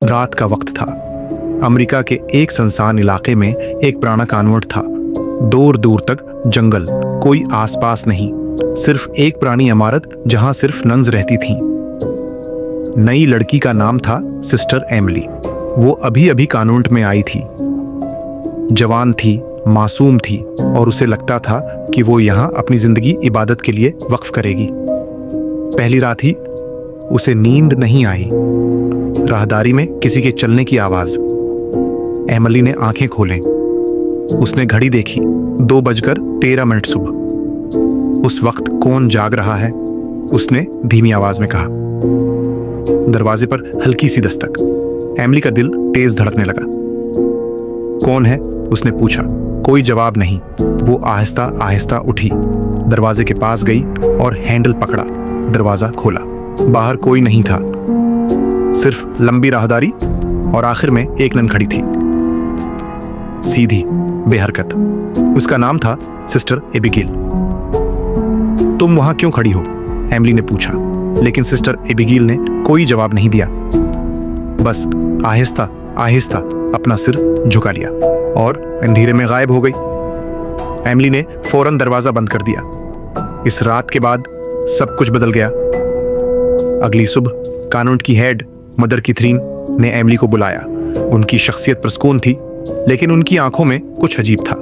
रात का वक्त था। अमेरिका के एक सुनसान इलाके में एक पुराना कॉन्वेंट था। दूर दूर तक जंगल, कोई आसपास नहीं, सिर्फ एक पुरानी इमारत जहां सिर्फ नन्स रहती थीं। नई लड़की का नाम था सिस्टर एमिली। वो अभी अभी कॉन्वेंट में आई थी। जवान थी, मासूम थी और उसे लगता था कि वो यहां अपनी जिंदगी इबादत के लिए वक्फ करेगी। पहली रात ही उसे नींद नहीं आई। राहदारी में किसी के चलने की आवाज। एमिली ने आंखें खोलें। उसने घड़ी देखी, 2:13 सुबह। उस वक्त कौन जाग रहा है? उसने धीमी आवाज में कहा। दरवाजे पर हल्की सी दस्तक। एमिली का दिल तेज धड़कने लगा। कौन है? उसने पूछा। कोई जवाब नहीं। वो आहिस्ता आहिस्ता उठी, दरवाजे के पास गई और हैंडल पकड़ा। दरवाजा खोला। बाहर कोई नहीं था, सिर्फ लंबी राहदारी और आखिर में एक नन खड़ी थी, सीधी, बेहरकत। उसका नाम था सिस्टर एबिगेल। तुम वहां क्यों खड़ी हो? एमिली ने पूछा, लेकिन सिस्टर एबिगेल ने कोई जवाब नहीं दिया। बस आहिस्ता आहिस्ता अपना सिर झुका लिया और अंधेरे में गायब हो गई। एमिली ने फौरन दरवाजा बंद कर दिया। इस रात के बाद सब कुछ बदल गया। अगली सुबह कॉन्वेंट की हेड मदर कैथरीन ने एमिली को बुलाया। उनकी शख्सियत पुरस्कून थी, लेकिन उनकी आंखों में कुछ अजीब था।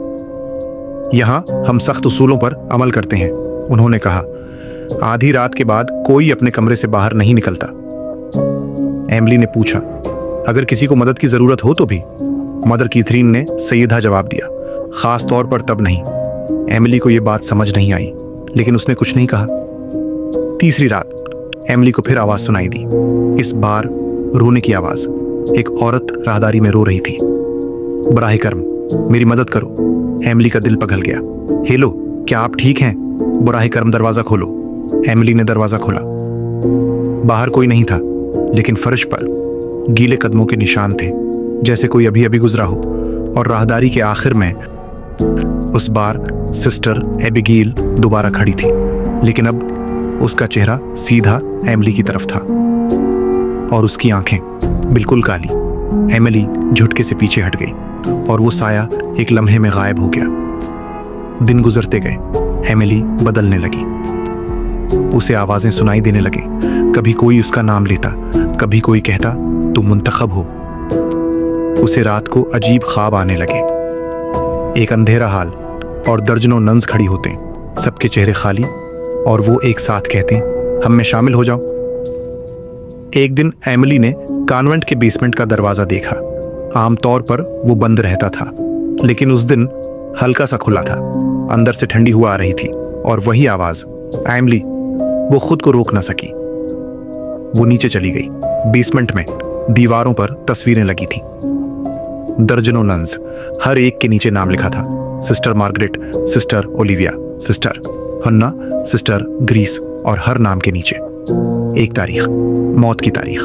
यहां हम सख्त उसूलों पर अमल करते हैं, उन्होंने कहा। आधी रात के बाद कोई अपने कमरे से बाहर नहीं निकलता। एमिली ने पूछा, अगर किसी को मदद की जरूरत हो तो भी? मदर कैथरीन ने सीधा जवाब दिया, खास तौर पर तब नहीं। एमिली को यह बात समझ नहीं आई, लेकिन उसने कुछ नहीं कहा। तीसरी रात एमिली को फिर आवाज सुनाई दी। इस बार रोने की आवाज। एक औरत राहदारी में रो रही थी। बराह करम, मेरी मदद करो। एमिली का दिल पिघल गया। हेलो, क्या आप ठीक हैं? बराह करम, दरवाजा खोलो। एमिली ने दरवाजा खोला। बाहर कोई नहीं था, लेकिन फर्श पर गीले कदमों के निशान थे, जैसे कोई अभी अभी गुजरा हो। और राहदारी के आखिर में उस बार सिस्टर एबिगेल दोबारा खड़ी थी, लेकिन अब उसका चेहरा सीधा एमिली की तरफ था और उसकी आंखें बिल्कुल काली। एमिली झुटके से पीछे हट गई और वो साया एक लम्हे में गायब हो गया। दिन गुजरते गए। एमिली बदलने लगी। उसे आवाजें सुनाई देने लगे। कभी कोई उसका नाम लेता, कभी कोई कहता तुम मुंतखब हो। उसे रात को अजीब ख्वाब आने लगे। एक अंधेरा हाल और दर्जनों नन्स खड़ी होते, सबके चेहरे खाली, और वो एक साथ कहते हम में शामिल हो जाओ। एक दिन एमिली ने कॉन्वेंट के बेसमेंट का दरवाजा देखा। आमतौर पर वो बंद रहता था, लेकिन उस दिन हल्का सा खुला था। अंदर से ठंडी हवा आ रही थी और वही आवाज, एमिली। वो खुद को रोक ना सकी। वो नीचे चली गई। बेसमेंट में दीवारों पर तस्वीरें लगी थी। दर्जनों नन्स, हर एक के नीचे नाम लिखा था। Sister Margaret, sister Olivia, sister Hannah, sister Grace, और हर नाम के नीचे एक तारीख, मौत की तारीख।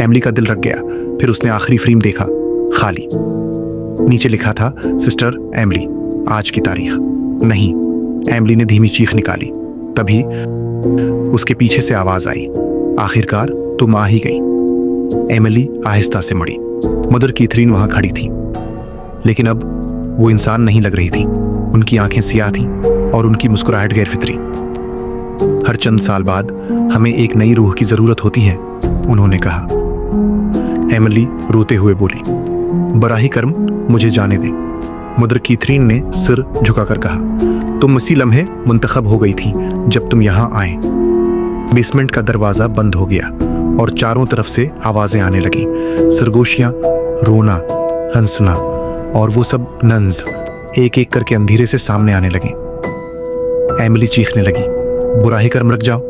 एमिली का दिल रख गया। फिर उसने आखिरी फ्रेम देखा, खाली। नीचे लिखा था सिस्टर एमिली, आज की तारीख। नहीं। एमिली ने धीमी चीख निकाली। तभी उसके पीछे से आवाज आई, आखिरकार तुम आ ही गई। एमिली आहिस्ता से मुड़ी। मदर कैथरीन वहां खड़ी थी, लेकिन अब वो इंसान नहीं लग रही थी। उनकी आंखें सियाह थीं और उनकी मुस्कुराहट गैरफितरी। हर चंद साल बाद हमें एक नई रूह की जरूरत होती है, उन्होंने कहा। एमिली रोते हुए बोली, बराही कर्म, मुझे जाने दे। मदर कैथरीन ने सिर झुकाकर कहा, तुम इसी लम्हे मुंतखब हो गई थी जब तुम यहां आए। बेसमेंट का दरवाजा बंद हो गया और चारों तरफ से आवाजें आने लगी। सरगोशियां, रोना, हंसना, और वो सब नन्स एक एक करके अंधेरे से सामने आने लगे। एमिली चीखने लगी, बुराही कर्म रख जाओ,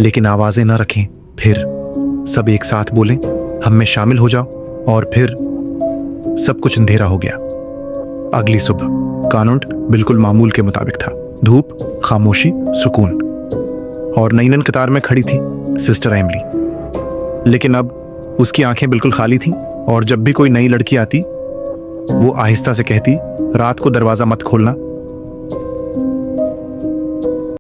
लेकिन आवाजें ना रखें। फिर सब एक साथ बोलें, हम में शामिल हो जाओ। और फिर सब कुछ अंधेरा हो गया। अगली सुबह कॉन्वेंट बिल्कुल मामूल के मुताबिक था। धूप, खामोशी, सुकून, और नई नन कतार में खड़ी थी सिस्टर एमिली। लेकिन अब उसकी आंखें बिल्कुल खाली थीं, और जब भी कोई नई लड़की आती वो आहिस्ता से कहती, रात को दरवाजा मत खोलना,